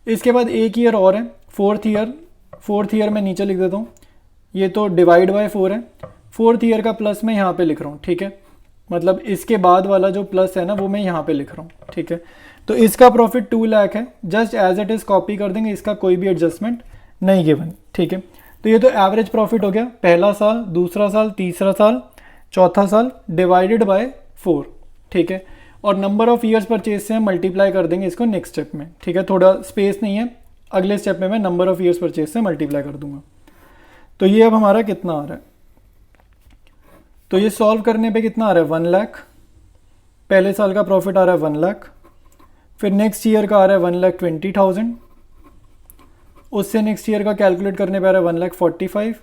इसके बाद एक ईयर और है, 4th ईयर फोर्थ ईयर में नीचे लिख देता हूँ, ये तो डिवाइड बाय 4 है, फोर्थ ईयर का प्लस मैं यहाँ पे लिख रहा हूँ, ठीक है, मतलब इसके बाद वाला जो प्लस है ना वो मैं यहाँ पे लिख रहा हूँ, ठीक है। तो इसका प्रॉफिट 2 लाख है, just as it is copy कर देंगे, इसका कोई भी एडजस्टमेंट नहीं गिवन, ठीक है। तो ये तो एवरेज प्रॉफिट हो गया, पहला साल, दूसरा साल, तीसरा साल, चौथा साल डिवाइडेड बाय 4, ठीक है। और नंबर ऑफ ईयर्स परचेज से हम मल्टीप्लाई कर देंगे इसको नेक्स्ट स्टेप में, ठीक है। थोड़ा स्पेस नहीं है, अगले स्टेप में मैं नंबर ऑफ ईयर्स परचेज से मल्टीप्लाई कर दूंगा। तो ये अब हमारा कितना आ रहा है, तो ये सॉल्व करने पे कितना आ रहा है 1 लाख, पहले साल का प्रॉफिट आ रहा है 1 लाख, फिर नेक्स्ट ईयर का आ रहा है 1,20,000, उससे नेक्स्ट ईयर का कैलकुलेट करने पे आ रहा है 1,45,000,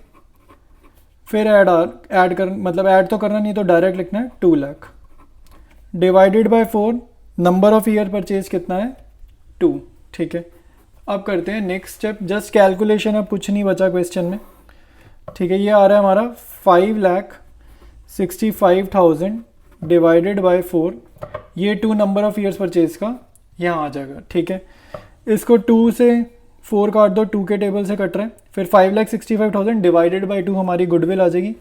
फिर ऐड कर मतलब ऐड तो करना नहीं तो डायरेक्ट लिखना है 2 lakh divided by 4, number of year purchase कितना है 2, ठीक है। अब करते हैं नेक्स्ट स्टेप, जस्ट कैलकुलेशन, अब कुछ नहीं बचा क्वेश्चन में, ठीक है। ये आ रहा है हमारा 5,65,000 डिवाइडेड बाय 4, ये 2 नंबर ऑफ ईयर्स परचेज का यहाँ आ जाएगा, ठीक है। इसको 2 से 4 काट दो, 2 के टेबल से कट रहा है, फिर 5,65,000 डिवाइडेड बाई 2 हमारी गुडविल आ जाएगी,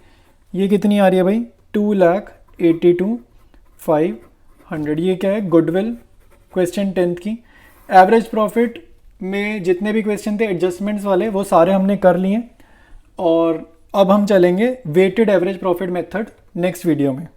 ये कितनी आ रही है भाई 2,82,500, ये क्या है गुडविल, क्वेश्चन 10th की। एवरेज प्रॉफिट में जितने भी क्वेश्चन थे एडजस्टमेंट्स वाले वो सारे हमने कर लिए, और अब हम चलेंगे weighted average profit method next video में।